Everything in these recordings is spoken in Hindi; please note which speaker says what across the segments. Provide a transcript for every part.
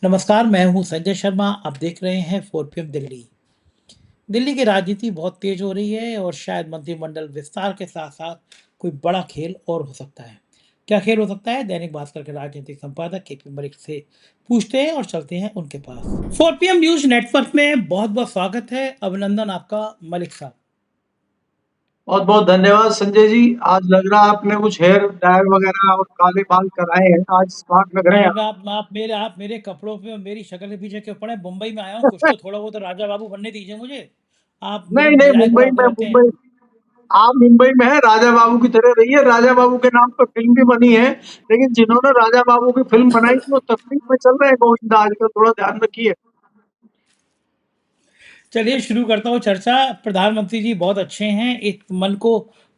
Speaker 1: नमस्कार, मैं हूँ संजय शर्मा। आप देख रहे हैं 4 पीएम दिल्ली। दिल्ली की राजनीति बहुत तेज हो रही है और शायद मंत्रिमंडल विस्तार के साथ-साथ कोई बड़ा खेल और हो सकता है। क्या खेल हो सकता है? दैनिक भास्कर के राजनीतिक संपादक केपी मलिक से पूछते हैं और चलते हैं उनके पास। 4 पीएम न्यूज़ नेटवर्क में बहुत-बहुत स्वागत है। अभिनंदन आपका मलिक साहब।
Speaker 2: बहुत बहुत धन्यवाद संजय जी। आज लग रहा है आपने कुछ हेयर डाई वगैरह और काले बाल कराए हैं, आज स्मार्ट लग रहे हैं आप।
Speaker 1: आप मेरे कपड़ों पे और मेरी शक्ल के पीछे क्यों पड़े? मुंबई में आया हूँ, कुछ तो थोड़ा बहुत राजा बाबू बनने दीजिए मुझे। आप मुझे
Speaker 2: नहीं नहीं,
Speaker 1: मज़ाक उड़ाते रहते हैं।
Speaker 2: आप मुंबई में है, राजा बाबू की तरह रहिए। राजा बाबू के नाम पर फिल्म भी बनी है, लेकिन जिन्होंने राजा बाबू की फिल्म बनाई थी वो तकलीफ में चल रहे हैं गोविंदा आजकल, थोड़ा ध्यान रखिए।
Speaker 1: चलिए शुरू करता हूँ चर्चा। प्रधानमंत्री जी बहुत अच्छे हैं। एक मन को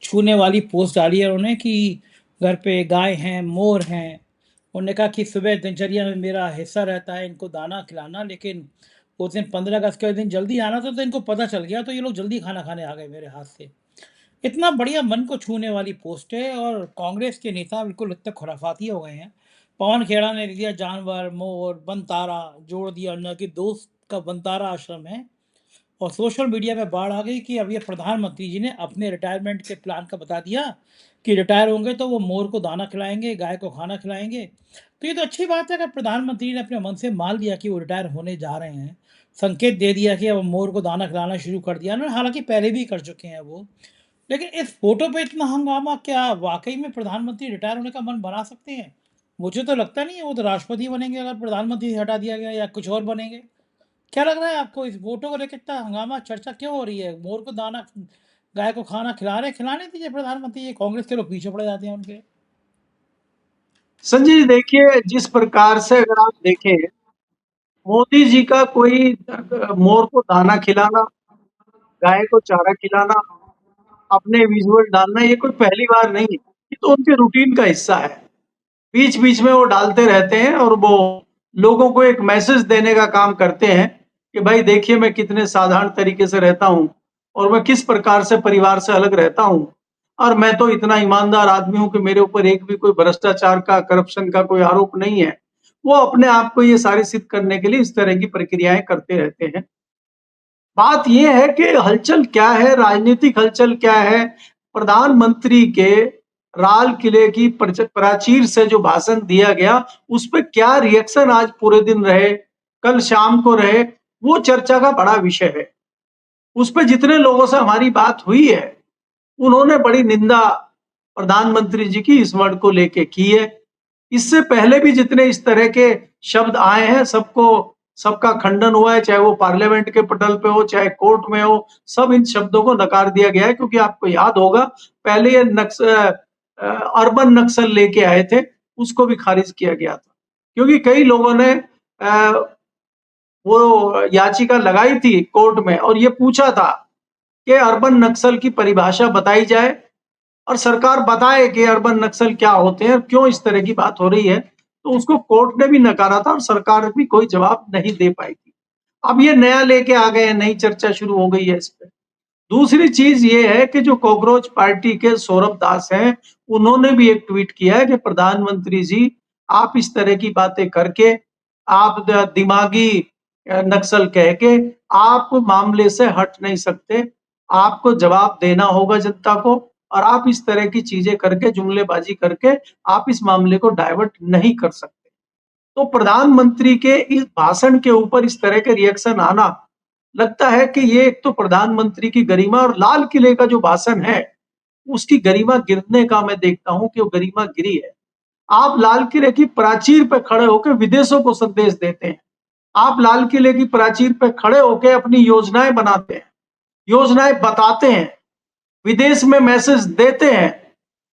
Speaker 1: छूने वाली पोस्ट डाली है उन्होंने कि घर पे गाय हैं, मोर हैं। उन्होंने कहा कि सुबह दिनचर्या में मेरा हिस्सा रहता है इनको दाना खिलाना, लेकिन उस दिन 15 अगस्त के दिन जल्दी आना था तो इनको पता चल गया, तो ये लोग जल्दी खाना खाने आ गए मेरे हाथ से। इतना बढ़िया मन को छूने वाली पोस्ट है और कांग्रेस के नेता बिल्कुल इतने खुराफाती हो गए हैं। पवन खेड़ा ने लिख दिया जानवर, मोर, बनतारा जोड़ दिया, उनके दोस्त का बनतारा आश्रम है। और सोशल मीडिया में बाढ़ आ गई कि अब ये प्रधानमंत्री जी ने अपने रिटायरमेंट के प्लान का बता दिया कि रिटायर होंगे तो वो मोर को दाना खिलाएंगे, गाय को खाना खिलाएंगे। तो ये तो अच्छी बात है अगर प्रधानमंत्री ने अपने मन से मान लिया कि वो रिटायर होने जा रहे हैं, संकेत दे दिया कि अब मोर को दाना खिलाना शुरू कर दिया ना, हालांकि पहले भी कर चुके हैं वो। लेकिन इस फोटो पे इतना हंगामा, क्या वाकई में प्रधानमंत्री रिटायर होने का मन बना सकते हैं? मुझे तो लगता नहीं है। वो तो राष्ट्रपति बनेंगे अगर प्रधानमंत्री से हटा दिया गया, या कुछ और बनेंगे। क्या लग रहा है आपको इस वोटों को लेकर इतना हंगामा, चर्चा क्यों हो रही है? मोर को दाना, गाय को खाना खिला रहे, खिलाने दीजिए प्रधानमंत्री। ये कांग्रेस के लोग पीछे पड़ जाते हैं उनके।
Speaker 2: संजय जी देखिए, जिस प्रकार से अगर आप देखें, मोदी जी का कोई मोर को दाना खिलाना, गाय को चारा खिलाना, अपने विजुअल डालना, ये कोई पहली बार नहीं है। ये तो उनके रूटीन का हिस्सा है। बीच-बीच में वो डालते रहते हैं और वो लोगों को एक मैसेज देने का काम करते हैं कि भाई देखिए मैं कितने साधारण तरीके से रहता हूँ और मैं किस प्रकार से परिवार से अलग रहता हूँ और मैं तो इतना ईमानदार आदमी हूँ कि मेरे ऊपर एक भी कोई भ्रष्टाचार का, करप्शन का कोई आरोप नहीं है। वो अपने आप को ये सारी सिद्ध करने के लिए इस तरह की प्रक्रियाएँ करते रहते हैं। बात ये है कि हलचल क्या है, राजनीतिक हलचल क्या है? प्रधानमंत्री के लाल किले की प्राचीर से जो भाषण दिया गया, उस पे क्या रिएक्शन आज पूरे दिन रहे, कल शाम को रहे, वो चर्चा का बड़ा विषय है। उस पे जितने लोगों से हमारी बात हुई है, उन्होंने बड़ी निंदा प्रधानमंत्री जी की इस वर्ड को लेके की है। इससे पहले भी जितने इस तरह के शब्द आए हैं, सबका खंडन हुआ है, चाहे वो पार्लियामेंट के पटल पे हो, चाहे कोर्ट में हो, सब इन शब्दों को नकार दिया गया है क्योंकि आपको याद होगा पहले ये अर्बन नक्सल लेके आए थे, उसको भी खारिज किया गया था। क्योंकि कई लोगों ने वो याचिका लगाई थी कोर्ट में और ये पूछा था कि अर्बन नक्सल की परिभाषा बताई जाए और सरकार बताए कि अर्बन नक्सल क्या होते हैं और क्यों इस तरह की बात हो रही है। तो उसको कोर्ट ने भी नकारा था और सरकार भी कोई जवाब नहीं दे पाई थी। अब ये नया लेके आ गए हैं, नई चर्चा शुरू हो गई है इस पे। दूसरी चीज ये है कि जो कॉकरोच पार्टी के सौरभ दास हैं, उन्होंने भी एक ट्वीट किया है कि प्रधानमंत्री जी, आप इस तरह की बातें करके, आप दिमागी नक्सल कह के आप मामले से हट नहीं सकते। आपको जवाब देना होगा जनता को और आप इस तरह की चीजें करके, जुमलेबाजी करके आप इस मामले को डाइवर्ट नहीं कर सकते। तो प्रधानमंत्री के इस भाषण के ऊपर इस तरह के रिएक्शन आना, लगता है कि ये एक तो प्रधानमंत्री की गरिमा और लाल किले का जो भाषण है, उसकी गरिमा गिरने का मैं देखता हूँ कि वो गरिमा गिरी है। आप लाल किले की प्राचीर पे खड़े होकर विदेशों को संदेश देते हैं। आप लाल किले की प्राचीर पे खड़े होके अपनी योजनाएँ बनाते हैं, योजनाएँ बताते हैं, विदेश में मैसेज देते हैं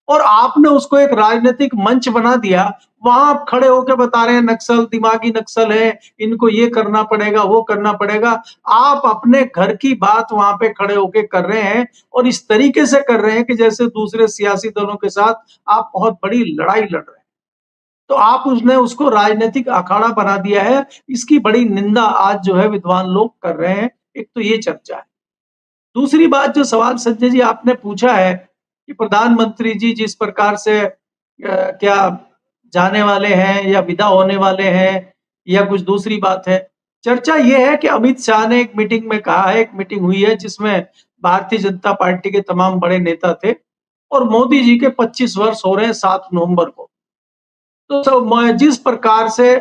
Speaker 2: और आपने उसको एक राजनीतिक मंच बना दिया। वहां आप खड़े होकर बता रहे हैं नक्सल दिमागी नक्सल है, इनको ये करना पड़ेगा, वो करना पड़ेगा। आप अपने घर की बात वहां पे खड़े होकर कर रहे हैं और इस तरीके से कर रहे हैं कि जैसे दूसरे सियासी दलों के साथ आप बहुत बड़ी लड़ाई लड़ रहे हैं। तो आप उसने उसको राजनीतिक अखाड़ा बना दिया है। इसकी बड़ी निंदा आज जो है विद्वान लोग कर रहे हैं। एक तो ये चर्चा है। दूसरी बात जो सवाल संजय जी आपने पूछा है कि प्रधानमंत्री जी जिस प्रकार से क्या जाने वाले हैं या विदा होने वाले हैं या कुछ दूसरी बात है। चर्चा ये है कि अमित शाह ने एक मीटिंग में कहा है, एक मीटिंग हुई है जिसमें भारतीय जनता पार्टी के तमाम बड़े नेता थे और मोदी जी के 25 वर्ष हो रहे हैं 7 नवंबर को। तो जिस प्रकार से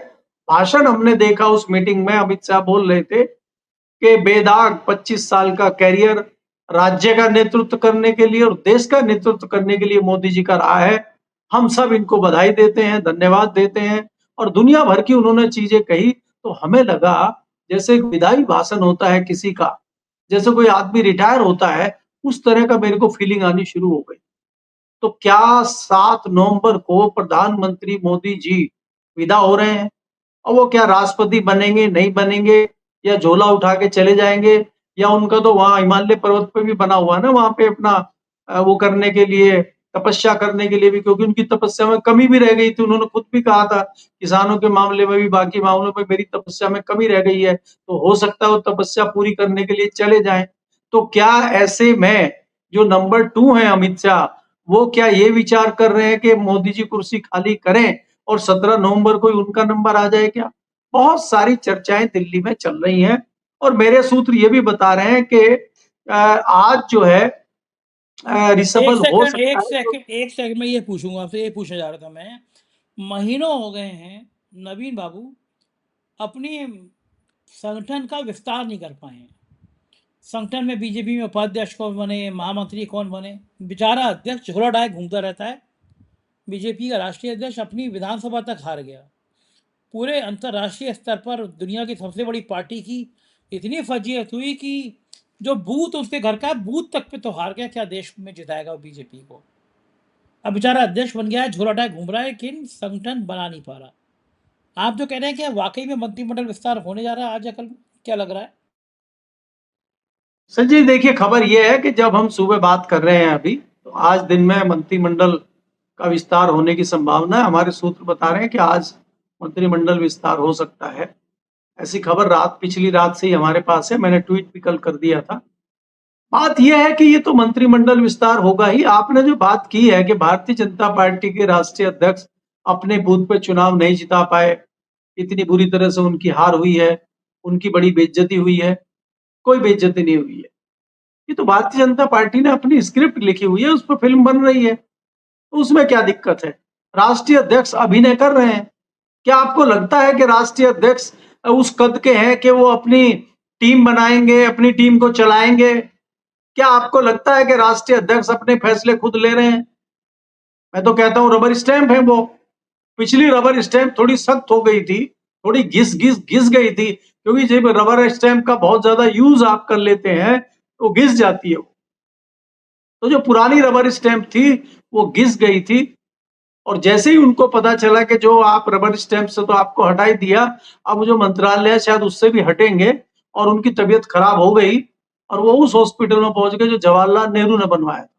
Speaker 2: भाषण हमने देखा उस मीटिंग में, अमित शाह बोल रहे थे कि बेदाग 25 साल का कैरियर राज्य का नेतृत्व करने के लिए और देश का नेतृत्व करने के लिए मोदी जी का रहा है। हम सब इनको बधाई देते हैं, धन्यवाद देते हैं और दुनिया भर की उन्होंने चीजें कही। तो हमें लगा जैसे एक विदाई भाषण होता है किसी का, जैसे कोई आदमी रिटायर होता है, उस तरह का मेरे को फीलिंग आनी शुरू हो गई। तो क्या 7 नवंबर को प्रधानमंत्री मोदी जी विदा हो रहे हैं और वो क्या राष्ट्रपति बनेंगे, नहीं बनेंगे या झोला उठा के चले जाएंगे या उनका तो वहां हिमालय पर्वत पे भी बना हुआ है ना, वहां पे अपना वो करने के लिए, तपस्या करने के लिए भी, क्योंकि उनकी तपस्या में कमी भी रह गई थी। उन्होंने खुद भी कहा था किसानों के मामले में भी, बाकी मामलों में मेरी तपस्या में कमी रह गई है, तो हो सकता है वो तपस्या पूरी करने के लिए चले जाएं। तो क्या ऐसे में जो नंबर 2 है अमित शाह, वो क्या ये विचार कर रहे हैं कि मोदी जी कुर्सी खाली करें और 17 नवंबर को ही उनका नंबर आ जाए क्या? बहुत सारी चर्चाएं दिल्ली में चल रही हैं और मेरे सूत्र ये भी बता रहे हैं कि आज जो है रिसबल हो सकता है तो।
Speaker 1: एक सेकंड मैं ये पूछूंगा आपसे, ये पूछने जा रहा था मैं। महीनों हो गए हैं नवीन बाबू अपनी संगठन का विस्तार नहीं कर पाए हैं। संगठन में बीजेपी में उपाध्यक्ष कौन बने, महामंत्री कौन बने, बेचारा अध्यक्ष झोला डाय घूमता रहता है। बीजेपी का राष्ट्रीय अध्यक्ष अपनी विधानसभा तक हार गया। पूरे अंतर्राष्ट्रीय स्तर पर दुनिया की सबसे बड़ी पार्टी की इतनी फजीयत हुई कि जो बूथ उसके घर का है, बूथ तक पे तो हार गया। क्या देश में जिताएगा वो बीजेपी को? अब बेचारा अध्यक्ष बन गया है, झोला डाय घूम रहा है, लेकिन संगठन बना नहीं पा रहा। आप जो कह रहे हैं कि वाकई में मंत्रिमंडल विस्तार होने जा रहा है आज या कल, क्या लग रहा है?
Speaker 2: संजय देखिए, खबर यह है कि जब हम सुबह बात कर रहे हैं अभी, तो आज दिन में मंत्रिमंडल का विस्तार होने की संभावना है। हमारे सूत्र बता रहे हैं कि आज मंत्रिमंडल विस्तार हो सकता है। ऐसी खबर पिछली रात से ही हमारे पास है, मैंने ट्वीट भी कल कर दिया था। बात यह है कि ये तो मंत्रिमंडल विस्तार होगा ही। आपने जो बात की है कि भारतीय जनता पार्टी के राष्ट्रीय अध्यक्ष अपने बूथ पे चुनाव नहीं जिता पाए, इतनी बुरी तरह से उनकी हार हुई है, उनकी बड़ी बेइज्जती हुई है। कोई बेइज्जती नहीं हुई है। ये तो भारतीय जनता पार्टी ने अपनी स्क्रिप्ट लिखी हुई है, उस पर फिल्म बन रही है, तो उसमें क्या दिक्कत है? राष्ट्रीय अध्यक्ष अभिनय कर रहे हैं। क्या आपको लगता है कि राष्ट्रीय अध्यक्ष उस कद के हैं कि वो अपनी टीम बनाएंगे, अपनी टीम को चलाएंगे? क्या आपको लगता है कि राष्ट्रीय अध्यक्ष अपने फैसले खुद ले रहे हैं? मैं तो कहता हूं रबर स्टैंप है वो। पिछली रबर स्टैंप थोड़ी सख्त हो गई थी, थोड़ी घिस गई थी, क्योंकि जब रबर स्टैंप का बहुत ज्यादा यूज आप कर लेते हैं तो घिस जाती है वो। तो जो पुरानी रबर स्टैंप थी वो घिस गई थी और जैसे ही उनको पता चला कि जो आप रबर स्टैंप से तो आपको हटा ही दिया, अब जो मंत्रालय है शायद उससे भी हटेंगे, और उनकी तबीयत खराब हो गई और वो उस हॉस्पिटल में पहुंच गए जो जवाहरलाल नेहरू ने बनवाया था।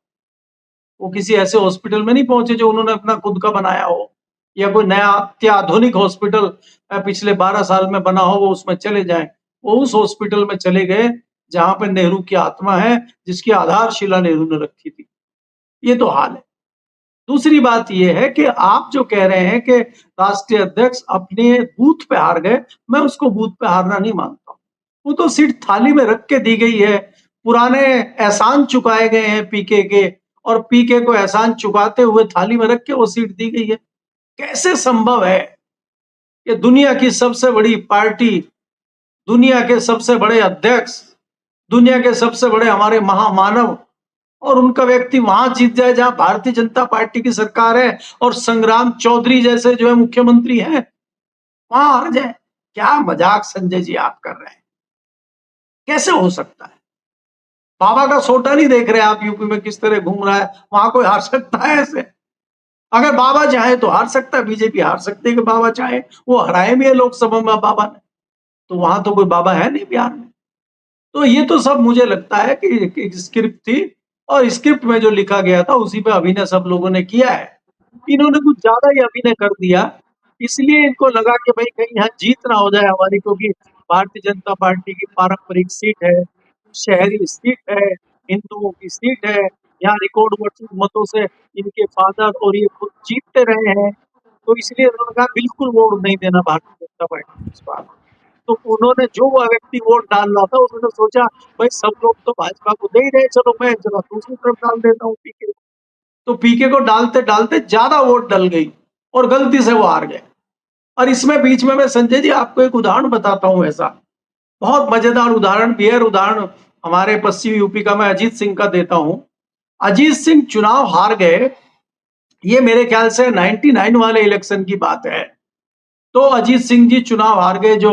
Speaker 2: वो किसी ऐसे हॉस्पिटल में नहीं पहुंचे जो उन्होंने अपना खुद का बनाया हो या कोई नया अत्याधुनिक हॉस्पिटल पिछले 12 साल में बना हो वो उसमें चले जाए। वो उस हॉस्पिटल में चले गए जहां पर नेहरू की आत्मा है, जिसकी आधारशिला नेहरू ने रखी थी। ये तो हाल है। दूसरी बात ये है कि आप जो कह रहे हैं कि राष्ट्रीय अध्यक्ष अपने बूथ पे हार गए, मैं उसको बूथ पे हारना नहीं मानता। वो तो सीट थाली में रख के दी गई है। पुराने एहसान चुकाए गए हैं पीके के, और पीके को एहसान चुकाते हुए थाली में रख के वो सीट दी गई है। कैसे संभव है कि दुनिया की सबसे बड़ी पार्टी, दुनिया के सबसे बड़े अध्यक्ष, दुनिया के सबसे बड़े हमारे महामानव, और उनका व्यक्ति वहां जीत जाए जहां भारतीय जनता पार्टी की सरकार है और संग्राम चौधरी जैसे जो है मुख्यमंत्री हैं, वहां हार जाए? क्या मजाक संजय जी आप कर रहे हैं? कैसे हो सकता है? बाबा का सोटा नहीं देख रहे आप यूपी में किस तरह घूम रहा है? वहां कोई हार सकता है ऐसे? अगर बाबा चाहे तो हार सकता है, बीजेपी हार सकती है कि बाबा चाहे। वो हराए भी है लोकसभा में बाबा ने, तो वहां तो कोई बाबा है नहीं बिहार में। तो ये तो सब मुझे लगता है कि एक स्क्रिप्ट थी और स्क्रिप्ट में जो लिखा गया था उसी पे अभिनय सब लोगों ने किया है। इन्होंने कुछ ज्यादा ही अभिनय कर दिया, इसलिए इनको लगा कि भाई कहीं यहाँ जीत ना हो जाए हमारी, क्योंकि भारतीय जनता पार्टी की पारंपरिक सीट है, शहरी सीट है, हिंदुओं की सीट है, यहाँ रिकॉर्ड मतों से इनके फादर और ये खुद जीतते रहे हैं। तो इसलिए उन्होंने कहा बिल्कुल वोट नहीं देना भारतीय जनता पार्टी को इस बार। तो उन्होंने जो व्यक्ति वोट डाल रहा था उन्होंने सोचा भाई सब लोग तो भाजपा को दे ही रहे, चलो मैं जरा दूसरी तरफ डाल देता हूँ पीके को। तो पीके को डालते डालते ज्यादा वोट डल गई और गलती से वो हार गए। और इसमें बीच में मैं संजय जी आपको एक उदाहरण बताता हूं, ऐसा बहुत मजेदार उदाहरण, बियर उदाहरण हमारे पश्चिमी यूपी का मैं अजीत सिंह का देता हूं। अजीत सिंह चुनाव हार गए, ये मेरे ख्याल से 99 वाले इलेक्शन की बात है। तो अजीत सिंह जी चुनाव हार गए, जो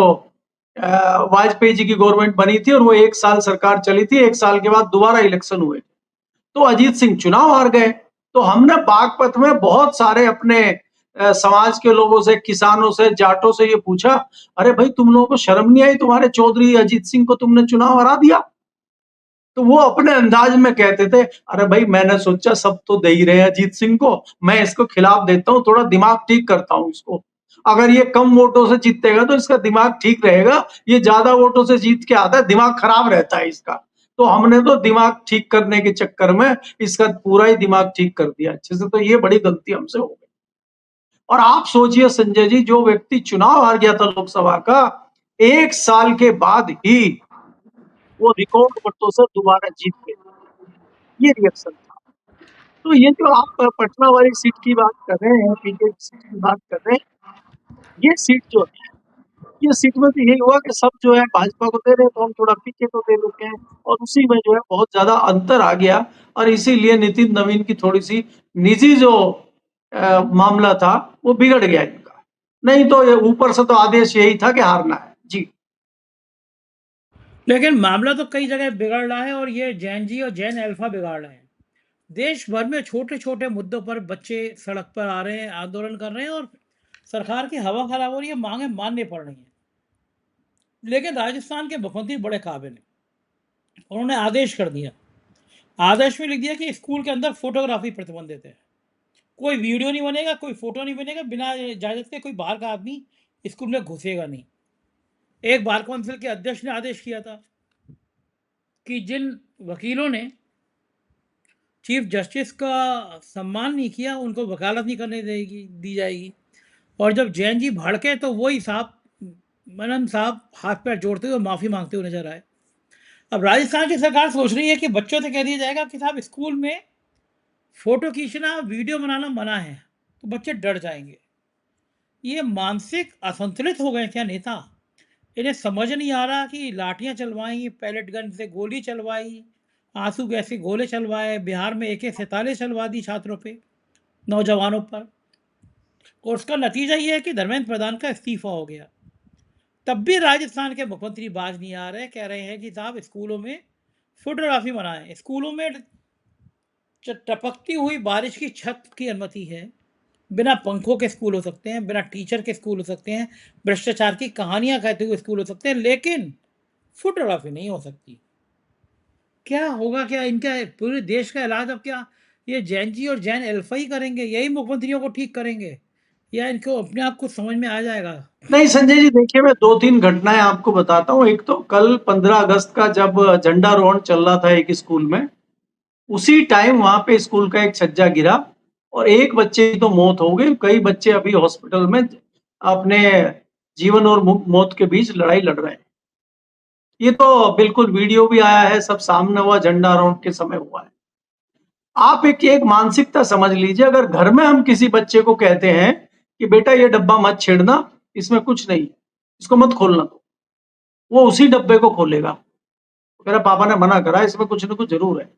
Speaker 2: वाजपेयी जी की गवर्नमेंट बनी थी और वो 1 साल सरकार चली थी, 1 साल के बाद दोबारा इलेक्शन हुए। तो अजीत सिंह चुनाव हार गए। तो हमने बागपत में बहुत सारे अपने समाज के लोगों से, किसानों से, जाटों से ये पूछा, अरे भाई तुम लोगों को शर्म नहीं आई, तुम्हारे चौधरी अजीत सिंह को तुमने चुनाव हरा दिया? तो वो अपने अंदाज में कहते थे, अरे भाई मैंने सोचा सब तो दे ही रहे हैं अजीत सिंह को, मैं इसको खिलाफ देता हूँ, थोड़ा दिमाग ठीक करता हूँ इसको। अगर ये कम वोटों से जीतेगा तो इसका दिमाग ठीक रहेगा, ये ज्यादा वोटों से जीत के आता है दिमाग खराब रहता है इसका। तो हमने तो दिमाग ठीक करने के चक्कर में इसका पूरा ही दिमाग ठीक कर दिया अच्छे से। तो ये बड़ी गलती हमसे हो गई। और आप सोचिए संजय जी, जो व्यक्ति चुनाव हार गया था लोकसभा का, 1 साल के बाद ही वो रिकॉर्ड वोटों से दोबारा जीत गए। ये रिएक्शन था। तो ये जो आप पटना वाली सीट की बात कर रहे हैं, पीके की सीट की बात कर रहे हैं, ये सीट जो है, ये सीट में तो यही हुआ कि सब जो है भाजपा को दे रहे हैं, तो हम थोड़ा पीके को दे देते हैं, और उसी में जो है बहुत ज्यादा अंतर आ गया। और इसीलिए नितिन नवीन की थोड़ी सी निजी जो मामला था वो बिगड़ गया इनका। नहीं तो ये ऊपर से तो आदेश यही था कि हारना है जी।
Speaker 1: लेकिन मामला तो कई जगह बिगड़ रहा है और ये जैन जी और जैन अल्फा बिगाड़ रहे हैं। देश भर में छोटे छोटे मुद्दों पर बच्चे सड़क पर आ रहे हैं, आंदोलन कर रहे हैं और सरकार की हवा खराब हो रही है, मांगे माननी पड़ रही हैं। लेकिन राजस्थान के मुख्यमंत्री बड़े काबिल हैं, उन्होंने आदेश कर दिया, आदेश में लिख दिया कि स्कूल के अंदर फोटोग्राफी प्रतिबंधित है, कोई वीडियो नहीं बनेगा, कोई फोटो नहीं बनेगा, बिना इजाजत के कोई बाहर का आदमी स्कूल में घुसेगा नहीं। एक बार काउंसिल के अध्यक्ष ने आदेश किया था कि जिन वकीलों ने चीफ जस्टिस का सम्मान नहीं किया उनको वकालत नहीं करने दी जाएगी। और जब जैन जी भड़के तो वही साहब, मनन साहब हाथ पैर जोड़ते हुए माफ़ी मांगते हुए नजर आए। अब राजस्थान की सरकार सोच रही है कि बच्चों से कह दिया जाएगा कि साहब स्कूल में फोटो खींचना, वीडियो बनाना मना है, तो बच्चे डर जाएंगे। ये मानसिक असंतुलित हो गए क्या नेता? इन्हें समझ नहीं आ रहा कि लाठियां चलवाई, पैलेट गन से गोली चलवाई, आंसू गैस के गोले चलवाए, बिहार में AK-47 चलवा दी छात्रों पे, नौजवानों पर, और उसका नतीजा ये है कि धर्मेंद्र प्रधान का इस्तीफा हो गया। तब भी राजस्थान के मुख्यमंत्री बाज नहीं आ रहे, कह रहे हैं कि साहब स्कूलों में फोटोग्राफी मनाएं। स्कूलों में टपकती हुई बारिश की छत की अनुमति है, बिना पंखों के स्कूल हो सकते हैं, बिना टीचर के स्कूल हो सकते हैं, भ्रष्टाचार की कहानियां कहते हुए स्कूल हो सकते हैं, लेकिन फोटोग्राफी नहीं हो सकती। क्या होगा? क्या इनका पूरे देश का इलाज अब क्या ये जैन जी और जैन अल्फा ही करेंगे? यही मुख्यमंत्रियों को ठीक करेंगे या इनको अपने आप कुछ समझ में आ जाएगा?
Speaker 2: नहीं संजय जी, देखिए मैं 2-3 घटनाएं आपको बताता हूँ। एक तो कल 15 अगस्त का जब झंडारोहण चल रहा था एक स्कूल में, उसी टाइम वहां पे स्कूल का एक छज्जा गिरा और एक बच्चे की तो मौत हो गई, कई बच्चे अभी हॉस्पिटल में अपने जीवन और मौत के बीच लड़ाई लड़ रहे हैं। ये तो बिल्कुल वीडियो भी आया है, सब सामने हुआ, झंडारोहण के समय हुआ है। आप एक मानसिकता समझ लीजिए, अगर घर में हम किसी बच्चे को कहते हैं कि बेटा ये डब्बा मत छेड़ना, इसमें कुछ नहीं, इसको मत खोलना, तो वो उसी डब्बे को खोलेगा, मेरा पापा ने मना करा, इसमें कुछ ना कुछ जरूर है।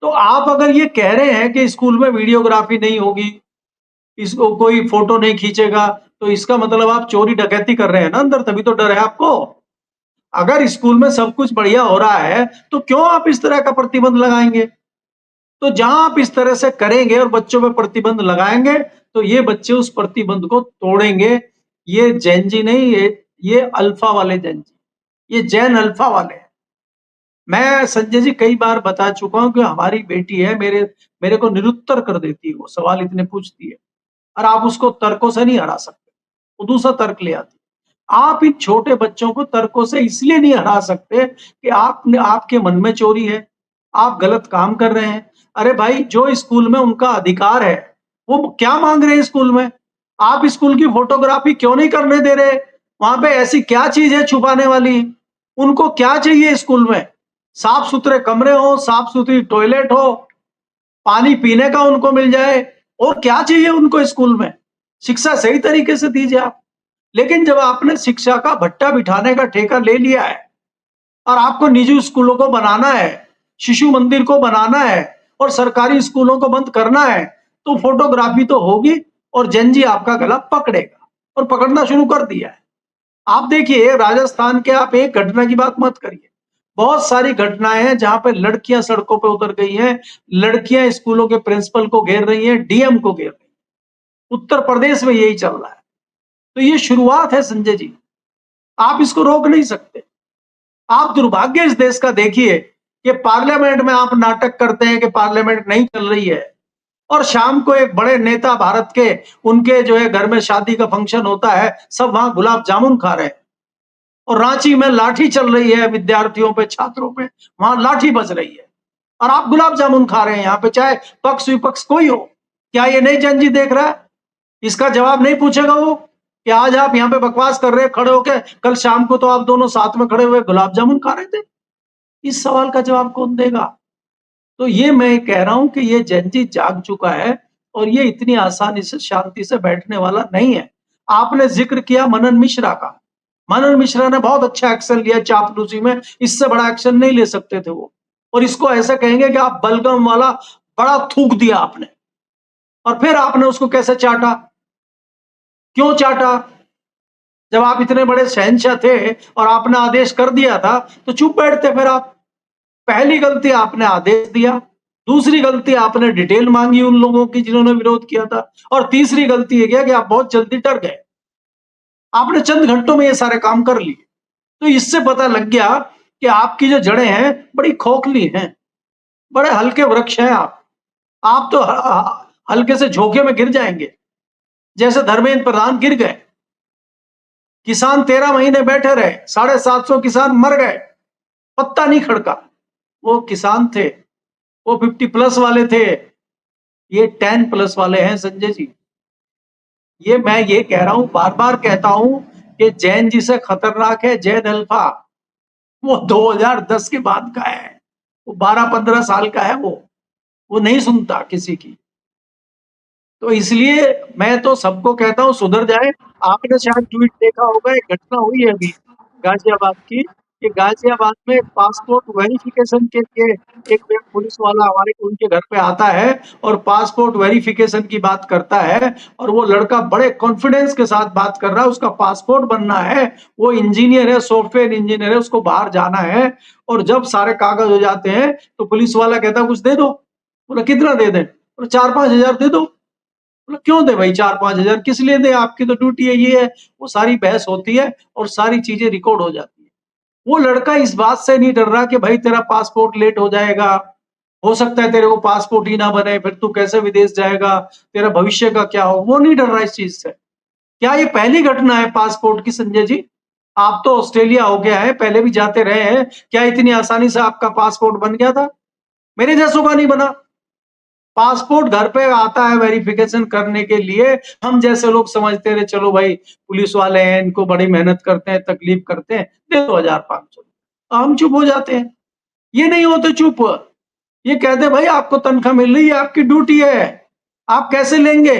Speaker 2: तो आप अगर ये कह रहे हैं कि स्कूल में वीडियोग्राफी नहीं होगी, इसको कोई फोटो नहीं खींचेगा, तो इसका मतलब आप चोरी डकैती कर रहे हैं ना अंदर, तभी तो डर है आपको। अगर स्कूल में सब कुछ बढ़िया हो रहा है तो क्यों आप इस तरह का प्रतिबंध लगाएंगे? तो जहां आप इस तरह से करेंगे और बच्चों पे प्रतिबंध लगाएंगे तो ये बच्चे उस प्रतिबंध को तोड़ेंगे। ये जैन जी नहीं, ये अल्फा वाले जैन जी, ये जैन अल्फा वाले हैं। मैं संजय जी कई बार बता चुका हूं कि हमारी बेटी है, मेरे को निरुत्तर कर देती है, वो सवाल इतने पूछती है और आप उसको तर्कों से नहीं हरा सकते, वो दूसरा तर्क ले आती। आप इन छोटे बच्चों को तर्कों से इसलिए नहीं हरा सकते कि आपके मन में चोरी है, आप गलत काम कर रहे हैं। अरे भाई, जो स्कूल में उनका अधिकार है, वो क्या मांग रहे हैं स्कूल में? आप स्कूल की फोटोग्राफी क्यों नहीं करने दे रहे? वहां पे ऐसी क्या चीज है छुपाने वाली? उनको क्या चाहिए स्कूल में? साफ सुथरे कमरे हो, साफ सुथरी टॉयलेट हो, पानी पीने का उनको मिल जाए, और क्या चाहिए उनको स्कूल में? शिक्षा सही तरीके से दीजिए आप। लेकिन जब आपने शिक्षा का भट्टा बिठाने का ठेका ले लिया है और आपको निजी स्कूलों को बनाना है, शिशु मंदिर को बनाना है और सरकारी स्कूलों को बंद करना है, तो फोटोग्राफी तो होगी और जेनजी आपका गला पकड़ेगा, और पकड़ना शुरू कर दिया है। आप देखिए राजस्थान के, आप एक घटना की बात मत करिए, बहुत सारी घटनाएं हैं जहां पे लड़कियां सड़कों पे उतर गई हैं, लड़कियां स्कूलों के प्रिंसिपल को घेर रही हैं, डीएम को घेर रही हैं। उत्तर प्रदेश में यही चल रहा है। तो ये शुरुआत है संजय जी, आप इसको रोक नहीं सकते। आप दुर्भाग्य इस देश का देखिए कि पार्लियामेंट में आप नाटक करते हैं कि पार्लियामेंट नहीं चल रही है, और शाम को एक बड़े नेता भारत के, उनके जो है घर में शादी का फंक्शन होता है, सब वहां गुलाब जामुन खा रहे हैं, और रांची में लाठी चल रही है विद्यार्थियों पे, छात्रों पे, वहां लाठी बज रही है, और आप गुलाब जामुन खा रहे हैं यहाँ पे, चाहे पक्ष विपक्ष कोई हो। क्या ये नहीं जनजी देख रहा है? इसका जवाब नहीं पूछेगा वो कि आज आप यहाँ पे बकवास कर रहे हैं खड़े होके, कल शाम को तो आप दोनों साथ में खड़े हुए गुलाब जामुन खा रहे थे? इस सवाल का जवाब कौन देगा? तो ये मैं कह रहा हूं कि ये जनजी जाग चुका है, और ये इतनी आसानी से शांति से बैठने वाला नहीं है। आपने जिक्र किया मनन मिश्रा का। मनन मिश्रा ने बहुत अच्छा एक्शन लिया चापलूसी में, इससे बड़ा एक्शन नहीं ले सकते थे वो। और इसको ऐसा कहेंगे कि आप बलगम वाला बड़ा थूक दिया आपने, और फिर आपने उसको कैसे चाटा? क्यों चाटा? जब आप इतने बड़े शहंशाह थे और आपने आदेश कर दिया था, तो चुप बैठते फिर आप। पहली गलती आपने आदेश दिया, दूसरी गलती आपने डिटेल मांगी उन लोगों की जिन्होंने विरोध किया था, और तीसरी गलती ये किया कि आप बहुत जल्दी डर गए। आपने चंद घंटों में ये सारे काम कर लिए। तो इससे पता लग गया कि आपकी जो जड़ें हैं बड़ी खोखली हैं, बड़े हल्के वृक्ष हैं आप। आप तो हल्के से झोंके में गिर जाएंगे, जैसे धर्मेंद्र प्रधान गिर गए। किसान 13 महीने बैठे रहे, 750 किसान मर गए, पत्ता नहीं खड़का। वो किसान थे, वो 50 प्लस वाले थे, ये 10 प्लस वाले हैं संजय जी। ये मैं ये कह रहा हूं, बार बार कहता हूं कि जैन जी से खतरनाक है जैन अल्फा। वो 2010 के बाद का है, वो 12-15 साल का है, वो नहीं सुनता किसी की। तो इसलिए मैं तो सबको कहता हूँ सुधर जाए। आपने शायद ट्वीट देखा होगा, एक घटना हुई है अभी गाजियाबाद की, कि गाजियाबाद में पासपोर्ट वेरिफिकेशन के लिए एक पुलिस वाला हमारे उनके घर पे आता है और पासपोर्ट वेरिफिकेशन की बात करता है, और वो लड़का बड़े कॉन्फिडेंस के साथ बात कर रहा है, उसका पासपोर्ट बनना है, वो इंजीनियर है, सॉफ्टवेयर इंजीनियर है, उसको बाहर जाना है। और जब सारे कागज हो जाते हैं तो पुलिस वाला कहता है कुछ दे दो। बोला कितना दे दें? बोला 4-5 हजार दे दो। बोला क्यों दे भाई 4-5 हजार, किस लिए दे, आपकी तो ड्यूटी है, ये है। वो सारी बहस होती है और सारी चीजें रिकॉर्ड हो जाती है। वो लड़का इस बात से नहीं डर रहा कि भाई तेरा पासपोर्ट लेट हो जाएगा, हो सकता है तेरे को पासपोर्ट ही ना बने, फिर तू कैसे विदेश जाएगा, तेरा भविष्य का क्या हो, वो नहीं डर रहा इस चीज से। क्या ये पहली घटना है पासपोर्ट की संजय जी? आप तो ऑस्ट्रेलिया हो गया है, पहले भी जाते रहे हैं, क्या इतनी आसानी से आपका पासपोर्ट बन गया था? मेरे जैसों का नहीं बना। पासपोर्ट घर पे आता है वेरिफिकेशन करने के लिए। हम जैसे लोग समझते रहे चलो भाई पुलिस वाले हैं, इनको बड़ी मेहनत करते हैं, तकलीफ करते हैं, दे दो 1500। हम चुप हो जाते हैं। ये नहीं होते चुप, ये कहते हैं भाई आपको तनख्वाह मिल रही है, आपकी ड्यूटी है, आप कैसे लेंगे?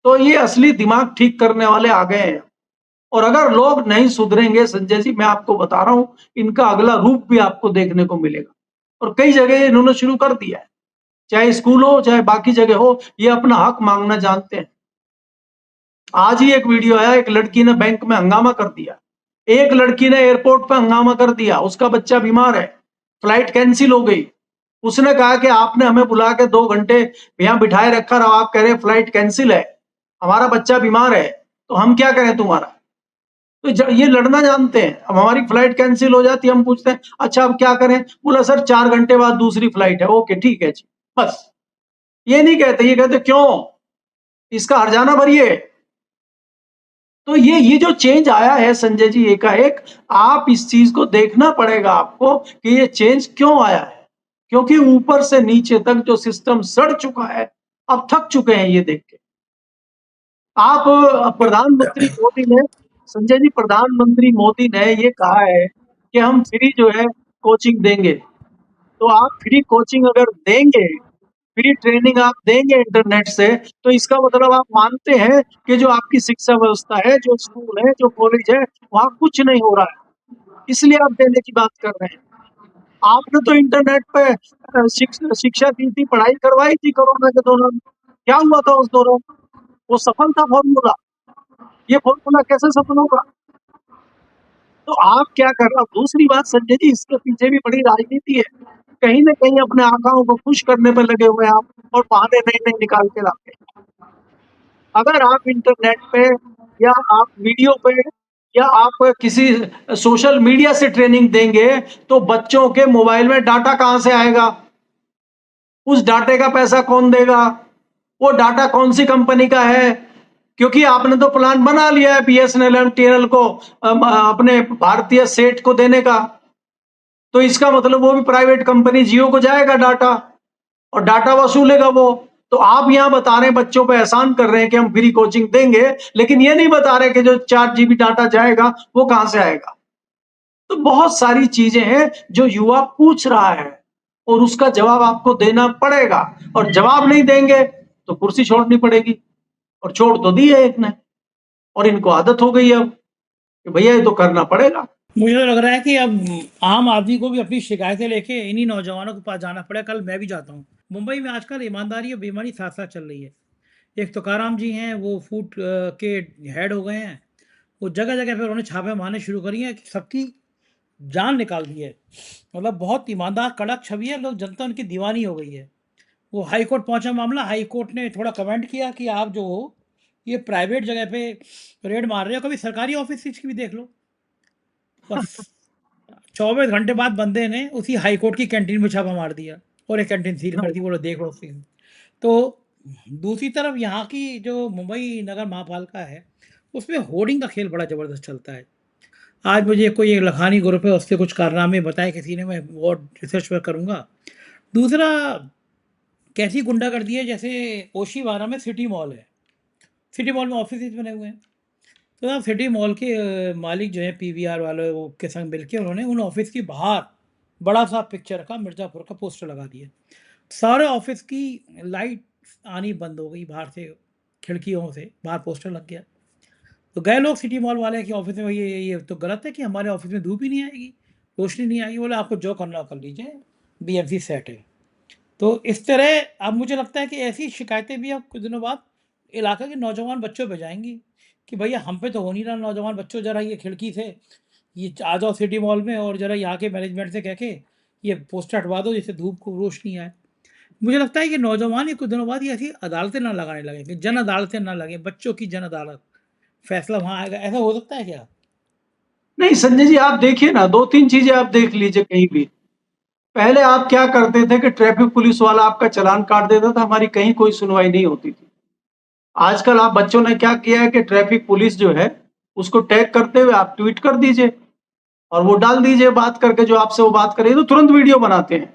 Speaker 2: तो ये असली दिमाग ठीक करने वाले आ गए हैं। और अगर लोग नहीं सुधरेंगे संजय जी, मैं आपको बता रहा हूं, इनका अगला रूप भी आपको देखने को मिलेगा। और कई जगह इन्होंने शुरू कर दिया है, चाहे स्कूल हो चाहे बाकी जगह हो, ये अपना हक मांगना जानते हैं। आज ही एक वीडियो आया, एक लड़की ने बैंक में हंगामा कर दिया, एक लड़की ने एयरपोर्ट पर हंगामा कर दिया, उसका बच्चा बीमार है, फ्लाइट कैंसिल हो गई। उसने कहा कि आपने हमें बुला के 2 घंटे यहाँ बिठाए रखा, और आप कह रहे हैं फ्लाइट कैंसिल है, हमारा बच्चा बीमार है, तो हम क्या करें तुम्हारा? तो ये लड़ना जानते हैं। अब हमारी फ्लाइट कैंसिल हो जाती है, हम पूछते हैं अच्छा अब क्या करें? बोला सर 4 घंटे बाद दूसरी फ्लाइट है। ओके ठीक है जी, बस। ये नहीं कहते, ये कहते क्यों, इसका हर्जाना भरिए। तो ये जो चेंज आया है संजय जी एकाएक, आप इस चीज को देखना पड़ेगा आपको कि ये चेंज क्यों आया है। क्योंकि ऊपर से नीचे तक जो सिस्टम सड़ चुका है, अब थक चुके हैं ये देख के। आप प्रधानमंत्री मोदी ने, संजय जी, प्रधानमंत्री मोदी ने ये कहा है कि हम फ्री जो है कोचिंग देंगे। तो आप फ्री कोचिंग अगर देंगे, फ्री ट्रेनिंग आप देंगे इंटरनेट से, तो इसका मतलब आप मानते हैं कि जो आपकी शिक्षा व्यवस्था है, जो स्कूल है, जो कॉलेज है, वहाँ कुछ नहीं हो रहा है, इसलिए आप देने की बात कर रहे हैं। आपने तो इंटरनेट पे शिक्षा दी थी, पढ़ाई करवाई थी कोरोना के दौरान। क्या हुआ था उस दौरान? वो सफल था फॉर्मूला? ये फॉर्मूला कैसे सफल होगा? तो आप क्या कर रहे हो? दूसरी बात संजय जी, इसके पीछे भी बड़ी राजनीति है। कहीं न कहीं अपने आकाओं को खुश करने पे लगे हुए हैं आप, और बहाने नए-नए निकाल के लाते हैं। अगर आप इंटरनेट पे या आप वीडियो पे या आप किसी सोशल मीडिया से ट्रेनिंग देंगे, तो बच्चों के मोबाइल में डाटा कहाँ से आएगा? उस डाटे का पैसा कौन देगा? वो डाटा कौन सी कंपनी का है? क्योंकि आपने तो प्लान बना लिया है बीएसएनएल, एमटीएनएल को अपने भारतीय सेठ को देने का। तो इसका मतलब वो भी प्राइवेट कंपनी जियो को जाएगा डाटा, और डाटा वसूलेगा वो। तो आप यहाँ बता रहे हैं, बच्चों पे एहसान कर रहे हैं कि हम फ्री कोचिंग देंगे, लेकिन ये नहीं बता रहे कि जो 4 जीबी डाटा जाएगा वो कहां से आएगा। तो बहुत सारी चीजें हैं जो युवा पूछ रहा है, और उसका जवाब आपको देना पड़ेगा। और जवाब नहीं देंगे तो कुर्सी छोड़नी पड़ेगी, और छोड़ तो दी है एक ने, और इनको आदत हो गई है अब कि भैया ये तो करना पड़ेगा।
Speaker 1: मुझे तो लग रहा है कि अब आम आदमी को भी अपनी शिकायतें लेके इन्हीं नौजवानों के पास जाना पड़ेगा। कल मैं भी जाता हूँ। मुंबई में आजकल ईमानदारी और बेईमानी साथ साथ चल रही है। एक तुकाराम जी हैं, वो फूड के हेड हो गए हैं। वो जगह जगह पे उन्होंने छापे मारने शुरू करी हैं कि सबकी जान निकाल दी है। मतलब बहुत ईमानदार कड़क छवि है, लोग जनता उनकी दीवानी हो गई है। वो हाई कोर्ट पहुंचा मामला, हाई कोर्ट ने थोड़ा कमेंट किया कि आप जो हो ये प्राइवेट जगह पे रेड मार रहे हो, कभी सरकारी ऑफिस की भी देख लो। बस 24 घंटे बाद बंदे ने उसी हाई कोर्ट की कैंटीन में छापा मार दिया और एक कैंटीन सील कर दी, बोलो देख लो सील। तो दूसरी तरफ यहाँ की जो मुंबई नगर महापालिका है, उसमें होर्डिंग का खेल बड़ा ज़बरदस्त चलता है। आज मुझे कोई एक लखानी ग्रुप है, उससे कुछ कारनामे बताए किसी ने, मैं और रिसर्च में करूँगा। दूसरा, कैसी गुंडागर्दी है, जैसे ओशीवारा में सिटी मॉल है। सिटी मॉल में ऑफिस बने हुए हैं। तो आप सिटी मॉल के मालिक जो है पीवीआर वाले वो के संग मिलके उन्होंने उन ऑफिस के बाहर बड़ा सा पिक्चर का मिर्ज़ापुर का पोस्टर लगा दिया। सारे ऑफिस की लाइट आनी बंद हो गई, बाहर से खिड़कियों से बाहर पोस्टर लग गया। तो गए लोग सिटी मॉल वाले कि ऑफिस में ये तो गलत है कि हमारे ऑफिस में धूप ही नहीं आएगी, रोशनी नहीं आएगी। बोले आपको जो करना हो कर लीजिए, बीएमसी सेट है। तो इस तरह अब मुझे लगता है कि ऐसी शिकायतें भी अब कुछ दिनों बाद इलाके के नौजवान बच्चों पे जाएंगी कि भैया हम पे तो हो नहीं रहा। नौजवान बच्चों, ज़रा ये खिड़की से ये आ जाओ सिटी मॉल में और ज़रा यहाँ के मैनेजमेंट से कह के ये पोस्टर हटवा दो जिससे धूप को रोशनी आए। मुझे लगता है कि नौजवान ये कुछ दिनों बाद ये ऐसी अदालतें ना लगाने लगे, कि जन अदालतें ना लगे, बच्चों की जन अदालत, फैसला वहाँ आएगा। ऐसा हो सकता है क्या?
Speaker 2: नहीं संजय जी, आप देखिए ना, 2-3 चीजें आप देख लीजिए कहीं भी। पहले आप क्या करते थे कि ट्रैफिक पुलिस वाला आपका चालान काट देता था, हमारी कहीं कोई सुनवाई नहीं होती थी। आजकल आप बच्चों ने क्या किया है कि ट्रैफिक पुलिस जो है उसको टैग करते हुए आप ट्वीट कर दीजिए, और वो डाल दीजिए बात करके, जो आपसे वो बात करे तो तुरंत वीडियो बनाते हैं,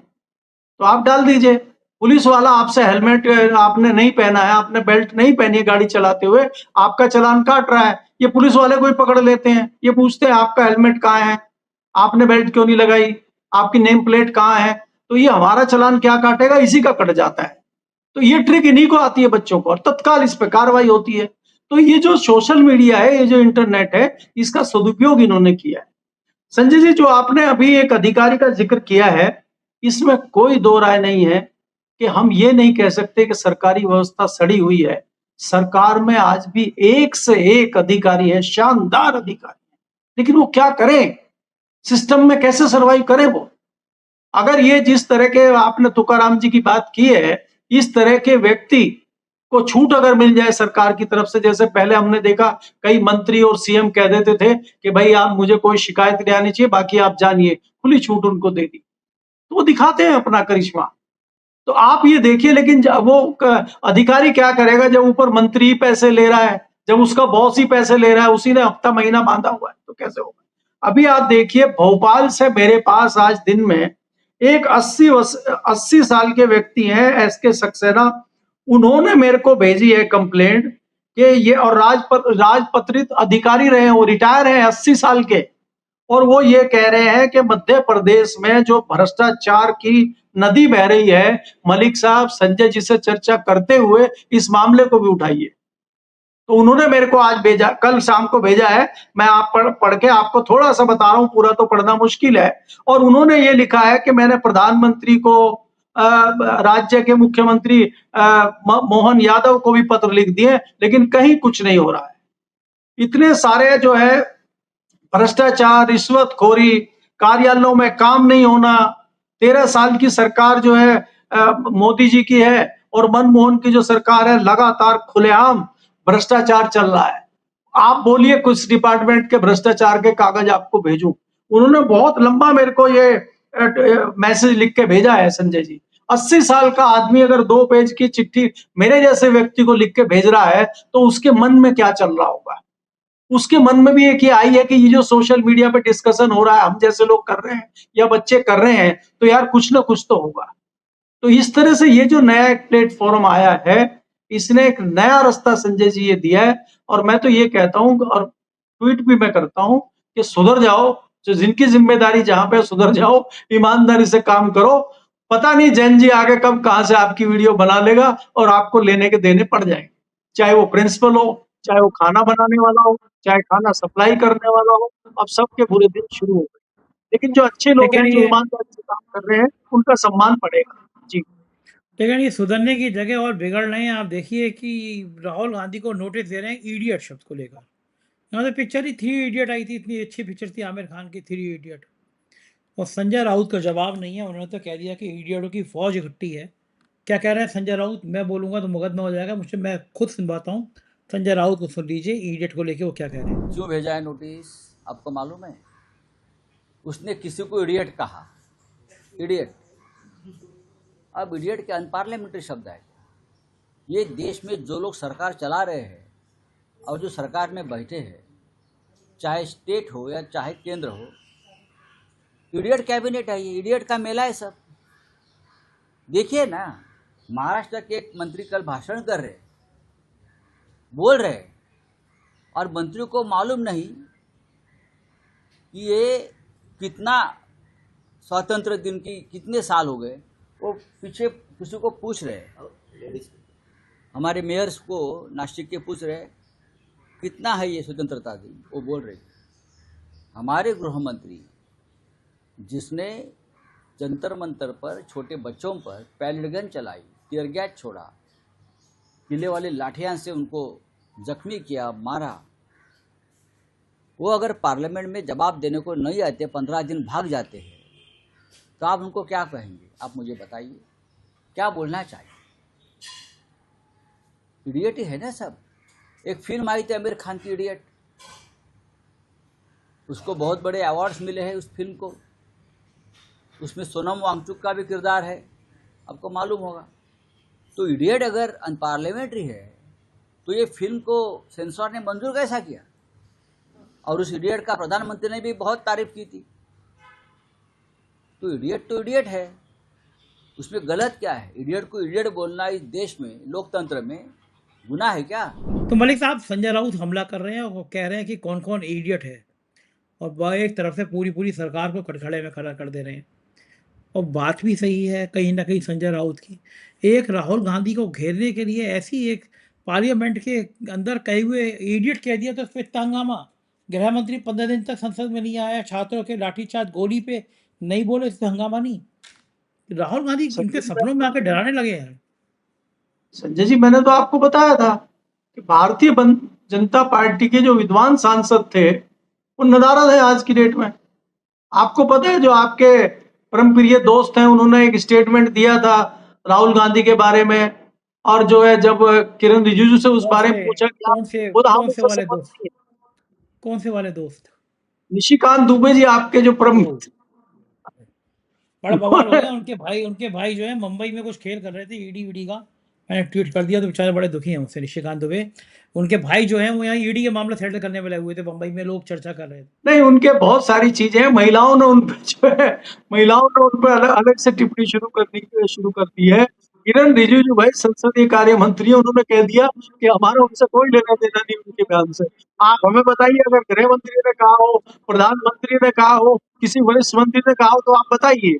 Speaker 2: तो आप डाल दीजिए। पुलिस वाला आपसे हेलमेट आपने नहीं पहना है, आपने बेल्ट नहीं पहनी है गाड़ी चलाते हुए, आपका चालान काट रहा है, ये पुलिस वाले को ही पकड़ लेते हैं। ये पूछते हैं आपका हेलमेट कहाँ है, आपने बेल्ट क्यों नहीं लगाई, आपकी नेम प्लेट कहाँ है। तो ये हमारा चालान क्या काटेगा, इसी का कट जाता है। तो ये ट्रिक इन्हीं को आती है बच्चों को, और तत्काल इस पे कार्रवाई होती है। तो ये जो सोशल मीडिया है, ये जो इंटरनेट है, इसका सदुपयोग इन्होंने किया है। संजय जी, जो आपने अभी एक अधिकारी का जिक्र किया है, इसमें कोई दो राय नहीं है कि हम ये नहीं कह सकते कि सरकारी व्यवस्था सड़ी हुई है। सरकार में आज भी एक से एक अधिकारी है, शानदार अधिकारी, लेकिन वो क्या करें, सिस्टम में कैसे सर्वाइव करें वो। अगर ये जिस तरह के आपने तुकाराम जी की बात की है, इस तरह के व्यक्ति को छूट अगर मिल जाए सरकार की तरफ से, जैसे पहले हमने देखा कई मंत्री और सीएम कह देते थे कि भाई आप मुझे कोई शिकायत नहीं आनी चाहिए, बाकी आप जानिए, खुली छूट उनको दे दी, तो वो दिखाते हैं अपना करिश्मा। तो आप ये देखिए, लेकिन वो अधिकारी क्या करेगा जब ऊपर मंत्री पैसे ले रहा है, जब उसका बॉस ही पैसे ले रहा है, उसी ने हफ्ता महीना बांधा हुआ है, तो कैसे होगा। अभी आप देखिए, भोपाल से मेरे पास आज दिन में एक 80 साल के व्यक्ति हैं, एस के सक्सेना, उन्होंने मेरे को भेजी है कंप्लेंट कि ये और राजपत्रित अधिकारी रहे हैं, वो रिटायर हैं 80 साल के, और वो ये कह रहे हैं कि मध्य प्रदेश में जो भ्रष्टाचार की नदी बह रही है, मलिक साहब संजय जी से चर्चा करते हुए इस मामले को भी उठाइए। तो उन्होंने मेरे को आज भेजा, कल शाम को भेजा है, मैं आप पढ़ के आपको थोड़ा सा बता रहा हूं, पूरा तो पढ़ना मुश्किल है। और उन्होंने ये लिखा है कि मैंने प्रधानमंत्री को, राज्य के मुख्यमंत्री मोहन यादव को भी पत्र लिख दिए, लेकिन कहीं कुछ नहीं हो रहा है। इतने सारे जो है भ्रष्टाचार, रिश्वतखोरी, कार्यालयों में काम नहीं होना, 13 साल की सरकार जो है मोदी जी की है, और मनमोहन की जो सरकार है, लगातार खुलेआम भ्रष्टाचार चल रहा है। आप बोलिए कुछ डिपार्टमेंट के भ्रष्टाचार के कागज आपको भेजूं। उन्होंने बहुत लंबा मेरे को ये मैसेज लिख के भेजा है संजय जी। 80 साल का आदमी अगर 2 पेज की चिट्ठी मेरे जैसे व्यक्ति को लिख के भेज रहा है, तो उसके मन में क्या चल रहा होगा। उसके मन में भी एक ये आई है कि ये जो सोशल मीडिया पे डिस्कशन हो रहा है, हम जैसे लोग कर रहे हैं या बच्चे कर रहे हैं, तो यार कुछ ना कुछ तो होगा। तो इस तरह से ये जो नया एक प्लेटफॉर्म आया है, इसने एक नया रास्ता संजय जी ये दिया है। और मैं तो ये कहता हूं, और ट्वीट भी मैं करता हूं, कि सुधर जाओ, जो जिनकी जिम्मेदारी जहां पे, सुधर जाओ, ईमानदारी से काम करो। पता नहीं जैन जी आगे कब कहां से आपकी वीडियो बना लेगा और आपको लेने के देने पड़ जाएंगे, चाहे वो प्रिंसिपल हो, चाहे वो खाना बनाने वाला हो, चाहे खाना सप्लाई करने वाला हो। अब सबके बुरे दिन शुरू हो गए, लेकिन जो अच्छे लोग
Speaker 1: लेकिन
Speaker 2: हैं, जो
Speaker 1: ये
Speaker 2: ईमानदारी से काम कर रहे हैं, उनका सम्मान पड़ेगा। जी।
Speaker 1: लेकिन ये सुधरने की जगह और बिगड़ रहे हैं। आप देखिए कि राहुल गांधी को नोटिस दे रहे हैं इडियट शब्द को लेकर। यहाँ तो पिक्चर ही थ्री इडियट आई थी, इतनी अच्छी पिक्चर थी आमिर खान की, थ्री इडियट। और संजय राउत का जवाब नहीं है, उन्होंने तो कह दिया कि इडियटों की फौज इकट्ठी है। क्या कह रहे हैं संजय राउत, मैं बोलूंगा तो मुकदमा हो जाएगा मुझसे, मैं खुद सुनवाता हूँ। संजय राउत को सुन लीजिए, इडियट को लेके वो क्या कह रहे हैं।
Speaker 3: क्यों भेजा है नोटिस आपको मालूम है? उसने किसी को इडियट कहा, इडियट। अब इडियट क्या अनपार्लियामेंट्री शब्द है? ये देश में जो लोग सरकार चला रहे हैं और जो सरकार में बैठे हैं, चाहे स्टेट हो या चाहे केंद्र हो, इडियट कैबिनेट है, ये इडियट का मेला है सब। देखिए ना, महाराष्ट्र के एक मंत्री कल भाषण कर रहे, बोल रहे, और मंत्रियों को मालूम नहीं कि ये कितना स्वतंत्र दिन की कितने साल हो गए। वो पीछे किसी को पूछ रहे, हमारे मेयर्स को नासिक के पूछ रहे कितना है ये स्वतंत्रता दिन। वो बोल रहे हमारे गृह मंत्री जिसने जंतर मंतर पर छोटे बच्चों पर पैलेट गन चलाई, टीयर गैस छोड़ा, किले वाले लाठियां से उनको जख्मी किया, मारा, वो अगर पार्लियामेंट में जवाब देने को नहीं आते, 15 दिन भाग जाते हैं, तो आप उनको क्या कहेंगे? आप मुझे बताइए, क्या बोलना चाहिए? इडियट ही है ना सब। एक फिल्म आई थी आमिर खान की, इडियट, उसको बहुत बड़े अवार्ड्स मिले हैं उस फिल्म को। उसमें सोनम वांगचुक का भी किरदार है, आपको मालूम होगा। तो इडियट अगर अनपार्लियामेंट्री है, तो ये फिल्म को सेंसर ने मंजूर कैसा किया? और उस इडियट का प्रधानमंत्री ने भी बहुत तारीफ की थी। तो इडियट है, उसमें गलत क्या है? इडियट को इडियट बोलना इस देश में, लोकतंत्र में गुनाह है क्या?
Speaker 1: तो मलिक साहब, संजय राउत हमला कर रहे हैं और कह रहे हैं कि कौन कौन इडियट है, और वह एक तरफ से पूरी सरकार को कटघरे में खड़ा कर दे रहे हैं। और बात भी सही है कहीं ना कहीं संजय राउत की। एक राहुल गांधी को घेरने के लिए ऐसी एक पार्लियामेंट के अंदर कहे हुए इडियट कह दिया, तो इस पर इतना हंगामा। गृह मंत्री 15 दिन तक संसद में नहीं आया, छात्रों के लाठीचार्ज, गोली पे नहीं बोले, इस पर हंगामा नहीं। राहुल गांधी इनके सपनों में आकर डराने लगे हैं।
Speaker 2: संजय जी, मैंने तो आपको बताया था कि भारतीय जनता पार्टी के जो विद्वान सांसद थे, वो नदारद है आज की डेट में। आपको पता है, जो आपके परम प्रिय दोस्त हैं, उन्होंने एक स्टेटमेंट दिया था राहुल गांधी के बारे में, और जो है जब किरण रिजिजू से उस बारे में पूछा कि
Speaker 1: कौन से वाले दोस्त?
Speaker 2: निशिकांत दुबे जी, आपके जो परम
Speaker 1: बड़ा बवाल हो गया। उनके भाई जो है मुंबई में कुछ खेल कर रहे थे ईडी वीडी का, मैंने ट्वीट कर दिया, तो बेचारे बड़े दुखी हैं उससे। निशिकांत दुबे, उनके भाई जो हैं वो यहाँ ईडी के मामला सेटल करने में लगे हुए थे मुंबई में, लोग चर्चा कर रहे थे।
Speaker 2: नहीं, उनके बहुत सारी चीजें हैं, महिलाओं ने उन पर अलग अलग से टिप्पणी शुरू कर दी है किरण रिजिजू भाई संसदीय कार्य मंत्री है, उन्होंने कह दिया कि हमारा उनसे कोई लेना देना नहीं उनके बयान से। आप हमें बताइए, अगर गृह मंत्री ने कहा हो, प्रधानमंत्री ने कहा हो, किसी वरिष्ठ मंत्री ने कहा हो, तो आप बताइए।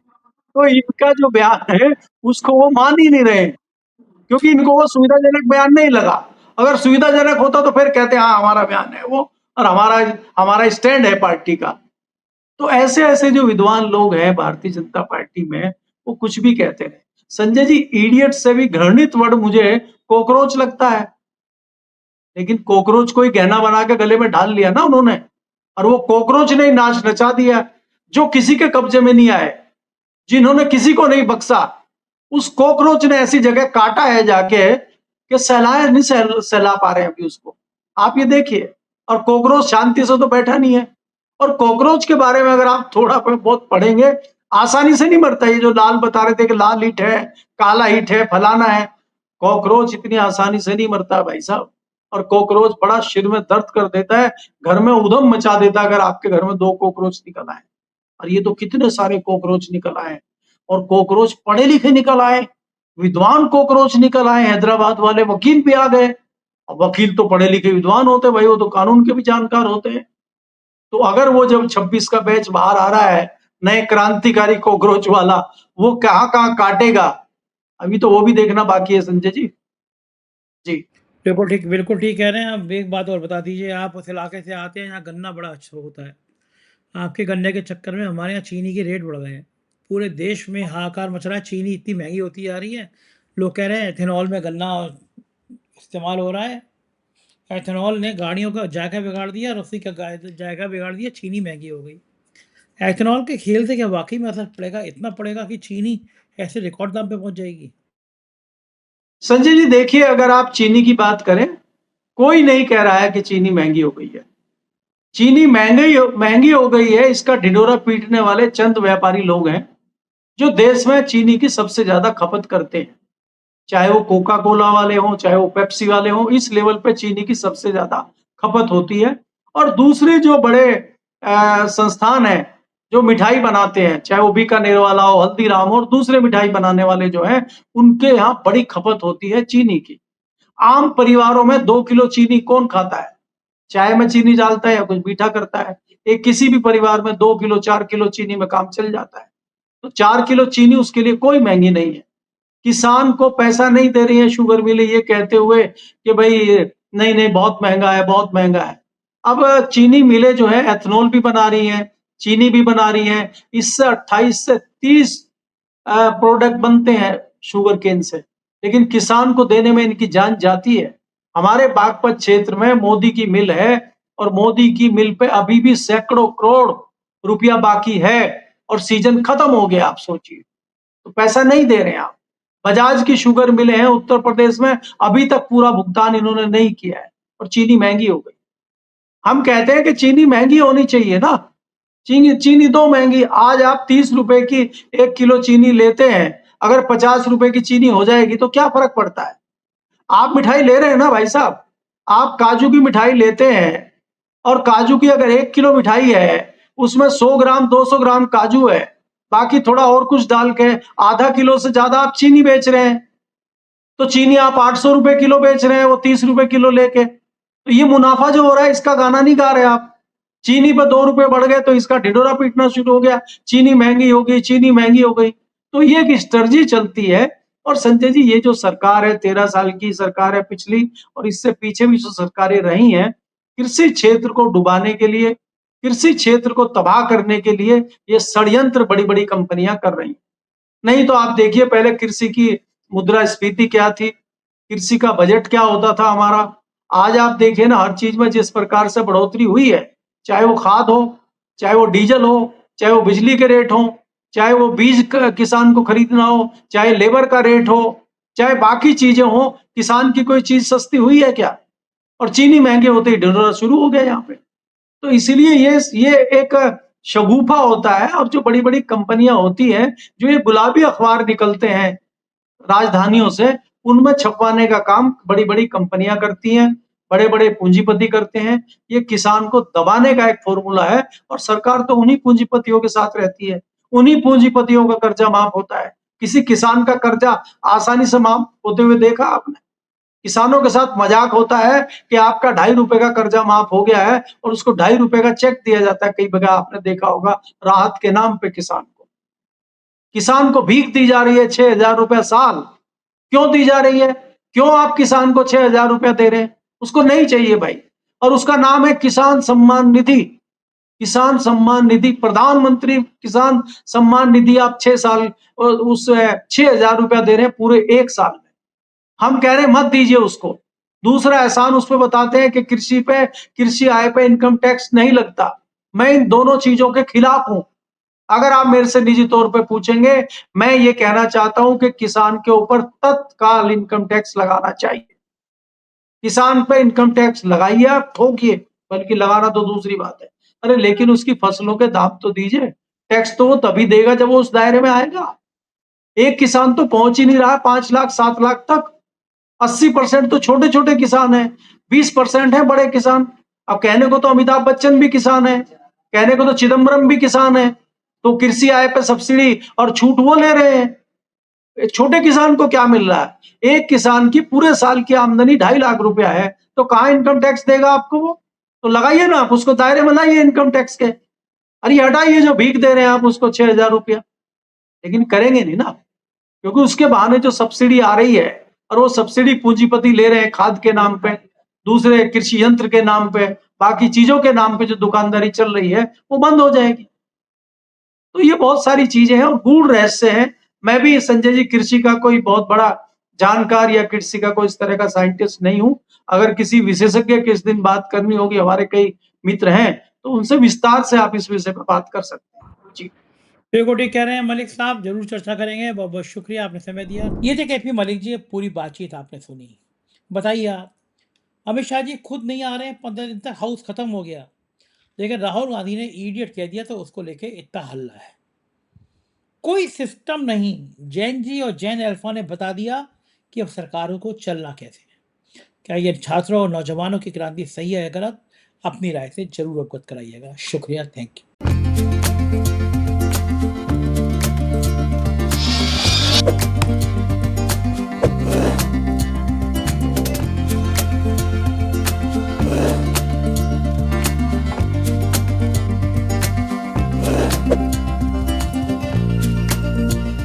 Speaker 2: तो इनका जो बयान है उसको वो मान ही नहीं रहे, क्योंकि इनको वो सुविधाजनक बयान नहीं लगा। अगर सुविधाजनक होता तो फिर कहते हाँ हमारा बयान है वो, और हमारा हमारा स्टैंड है पार्टी का। तो ऐसे ऐसे जो विद्वान लोग हैं भारतीय जनता पार्टी में, वो कुछ भी कहते हैं। संजय जी, इडियट से भी घृणित वर्ड मुझे कॉकरोच लगता है, लेकिन कॉकरोच को ही गहना बना के गले में डाल लिया ना उन्होंने, और वो कॉकरोच ने नाच नचा दिया, जो किसी के कब्जे में नहीं आए, जिन्होंने किसी को नहीं बख्शा। उस कॉकरोच ने ऐसी जगह काटा है जाके कि सहलाए नहीं सहला पा रहे हैं अभी उसको, आप ये देखिए। और कॉकरोच शांति से तो बैठा नहीं है। और कॉकरोच के बारे में अगर आप थोड़ा बहुत पढ़ेंगे, आसानी से नहीं मरता। ये जो लाल बता रहे थे कि लाल ईंट है, काला ईंट है, फलाना है, कॉकरोच इतनी आसानी से नहीं मरता भाई साहब। और कॉकरोच बड़ा सिर में दर्द कर देता है, घर में उधम मचा देता है अगर आपके घर में 2 कॉकरोच निकल आए। और ये तो कितने सारे कॉकरोच निकल आए, और कॉकरोच पढ़े लिखे निकल आए, विद्वान कॉकरोच निकल आए। हैदराबाद वाले वकील भी आ गए। वकील तो पढ़े लिखे विद्वान होते भाई, वो तो कानून के भी जानकार होते हैं। तो अगर वो जब 26 का बैच बाहर आ रहा है, नए क्रांतिकारी कॉकरोच वाला, वो कहाँ कहाँ काटेगा, अभी तो वो भी देखना बाकी है संजय जी। जी।
Speaker 1: बिल्कुल ठीक कह रहे हैं आप। एक बात और बता दीजिए, आप उस इलाके से आते हैं, यहाँ गन्ना बड़ा अच्छा होता है। आपके गन्ने के चक्कर में हमारे यहाँ चीनी के रेट बढ़ गए हैं। पूरे देश में हाहाकार मच रहा है, चीनी इतनी महंगी होती जा रही है। लोग कह रहे हैं एथेनॉल में गन्ना इस्तेमाल हो रहा है। एथेनॉल ने गाड़ियों का जायका बिगाड़ दिया, और उसी का जायका बिगाड़ दिया, चीनी महंगी हो गई। एथेनॉल के खेल से क्या वाकई में असर पड़ेगा? इतना पड़ेगा कि चीनी ऐसे रिकॉर्ड दाम पे पहुंच जाएगी?
Speaker 2: संजय जी देखिए, अगर आप चीनी की बात करें, कोई नहीं कह रहा है कि चीनी महंगी हो गई है। चीनी महंगी हो गई है, इसका ढिंढोरा पीटने वाले चंद व्यापारी लोग हैं जो देश में चीनी की सबसे ज्यादा खपत करते हैं। चाहे वो कोका कोला वाले हों, चाहे वो पेप्सी वाले हों, इस लेवल पे चीनी की सबसे ज्यादा खपत होती है। और दूसरे जो बड़े संस्थान हैं जो मिठाई बनाते हैं, चाहे वो बीकानेर वाला हो, हल्दीराम हो, और दूसरे मिठाई बनाने वाले जो हैं, उनके यहाँ बड़ी खपत होती है चीनी की। आम परिवारों में 2 किलो चीनी कौन खाता है? चाय में चीनी डालता है या कुछ मीठा करता है। एक किसी भी परिवार में 2 किलो 4 किलो चीनी में काम चल जाता है। तो 4 किलो चीनी उसके लिए कोई महंगी नहीं है। किसान को पैसा नहीं दे रही है शुगर मिलें ये कहते हुए कि भाई नहीं नहीं बहुत महंगा है, बहुत महंगा है। अब चीनी मिलें जो है एथेनॉल भी बना रही हैं, चीनी भी बना रही हैं। इससे 28 से 30 प्रोडक्ट बनते हैं शुगर केन से, लेकिन किसान को देने में इनकी जान जाती है। हमारे बागपत क्षेत्र में मोदी की मिल है, और मोदी की मिल पे अभी भी सैकड़ों करोड़ रुपया बाकी है, और सीजन खत्म हो गया। आप सोचिए, तो पैसा नहीं दे रहे हैं आप। बजाज की शुगर मिलें हैं उत्तर प्रदेश में, अभी तक पूरा भुगतान इन्होंने नहीं किया है, और चीनी महंगी हो गई। हम कहते हैं कि चीनी महंगी होनी चाहिए ना, चीनी चीनी तो महंगी। आज आप 30 रुपए की 1 किलो चीनी लेते हैं, अगर 50 रुपए की चीनी हो जाएगी तो क्या फर्क पड़ता है? आप मिठाई ले रहे हैं ना भाई साहब, आप काजू की मिठाई लेते हैं, और काजू की अगर 1 किलो मिठाई है, उसमें 100 ग्राम 200 ग्राम काजू है, बाकी थोड़ा और कुछ डाल के आधा किलो से ज्यादा आप चीनी बेच रहे हैं। तो चीनी आप 800 रुपए किलो बेच रहे हैं, वो 30 रुपए किलो लेके। तो ये मुनाफा जो हो रहा है, इसका गाना नहीं गा रहे आप। चीनी पर 2 रुपए बढ़ गए तो इसका ढिंढोरा पीटना शुरू हो गया, चीनी महंगी हो गई, चीनी महंगी हो गई। तो ये एक स्ट्रेटजी चलती है। और संजय जी, ये जो सरकार है, 13 साल की सरकार है पिछली, और इससे पीछे भी जो सरकारें रही हैं, कृषि क्षेत्र को डुबाने के लिए, कृषि क्षेत्र को तबाह करने के लिए ये षड्यंत्र बड़ी बड़ी कंपनियां कर रही हैं। नहीं तो आप देखिए, पहले कृषि की मुद्रास्फीति क्या थी, कृषि का बजट क्या होता था हमारा। आज आप देखिए ना, हर चीज में जिस प्रकार से बढ़ोतरी हुई है, चाहे वो खाद हो, चाहे वो डीजल हो, चाहे वो बिजली के रेट हो, चाहे वो बीज किसान को खरीदना हो, चाहे लेबर का रेट हो, चाहे बाकी चीजें हो, किसान की कोई चीज सस्ती हुई है क्या? और चीनी महंगे होते ही ढिंढोरा शुरू हो गया यहाँ पे। तो इसीलिए ये एक शगुफा होता है। और जो बड़ी बड़ी कंपनियां होती हैं, जो ये गुलाबी अखबार निकलते हैं राजधानियों से, उनमें छपवाने का काम बड़ी बड़ी कंपनियां करती हैं, बड़े बड़े पूंजीपति करते हैं। ये किसान को दबाने का एक फॉर्मूला है, और सरकार तो उन्हीं पूंजीपतियों के साथ रहती है, उन्हीं पूंजीपतियों का कर्जा माफ होता है, किसी किसान का कर्जा आसानी से माफ होते हुए देखा आपने? किसानों के साथ मजाक होता है कि आपका ₹2.5 का कर्जा माफ हो गया है और उसको ₹2.5 का चेक दिया जाता है। कई जगह आपने देखा होगा राहत के नाम पे किसान को भीख दी जा रही है ₹6,000 साल। क्यों दी जा रही है? क्यों आप किसान को ₹6,000 दे रहे हैं? उसको नहीं चाहिए भाई। और उसका नाम है किसान सम्मान निधि। किसान सम्मान निधि, प्रधानमंत्री किसान सम्मान निधि आप 6 साल उस ₹6,000 दे रहे हैं पूरे 1 साल में। हम कह रहे हैं मत दीजिए उसको। दूसरा एहसान उस पे बताते हैं कि कृषि आय पे इनकम टैक्स नहीं लगता। मैं इन दोनों चीजों के खिलाफ हूं। अगर आप मेरे से निजी तौर पे पूछेंगे, मैं ये कहना चाहता हूं कि किसान के ऊपर तत्काल इनकम टैक्स लगाना चाहिए। किसान पे इनकम टैक्स लगाइए, आप ठोकिए, बल्कि लगाना तो दूसरी बात है। अरे लेकिन उसकी फसलों के दाम तो दीजिए। टैक्स तो वो तभी देगा जब वो उस दायरे में आएगा। एक किसान तो पहुंच ही नहीं रहा है 5 लाख 7 लाख तक। 80% तो छोटे छोटे किसान हैं, 20% है बड़े किसान। अब कहने को तो अमिताभ बच्चन भी किसान है, कहने को तो चिदम्बरम भी किसान है, तो कृषि आय पे सब्सिडी और छूट वो ले रहे हैं। छोटे किसान को क्या मिल रहा है? एक किसान की पूरे साल की आमदनी ₹2.5 लाख है, तो कहाँ इनकम टैक्स देगा आपको वो? तो लगाइए ना, आप उसको दायरे में लाइए इनकम टैक्स के। अरे हटाइए जो भीख दे रहे हैं आप उसको ₹6,000। लेकिन करेंगे नहीं ना, क्योंकि उसके बहाने जो सब्सिडी आ रही है और वो सब्सिडी पूंजीपति ले रहे हैं खाद के नाम पे, दूसरे कृषि यंत्र के नाम पे, बाकी चीजों के नाम पे जो दुकानदारी चल रही है वो बंद हो जाएगी। तो ये बहुत सारी चीजें हैं और गूढ़ रहस्य है। मैं भी संजय जी कृषि का कोई बहुत बड़ा जानकार या कृषि का कोई इस तरह का साइंटिस्ट नहीं हूं। अगर किसी विशेषज्ञ के इस दिन बात करनी होगी, हमारे कई मित्र हैं, तो उनसे विस्तार से आप इस विषय पर बात कर सकते हैं जी।
Speaker 1: पेगोटी कह रहे हैं मलिक साहब जरूर चर्चा करेंगे, बहुत बहुत शुक्रिया आपने समय दिया। ये थे केपी मलिक जी, पूरी बातचीत आपने सुनी। बताइए आप, अमित शाह जी खुद नहीं आ रहे हैं, 15 दिन तक हाउस खत्म हो गया, लेकिन राहुल गांधी ने इडियट कह दिया तो उसको लेके इतना हल्ला है। कोई सिस्टम नहीं। जैन जी और जैन अल्फा ने बता दिया कि अब सरकारों को चलना कैसे है। क्या ये छात्रों और नौजवानों की क्रांति सही है या गलत? अपनी राय से जरूर अवगत कराइएगा। शुक्रिया, थैंक यू।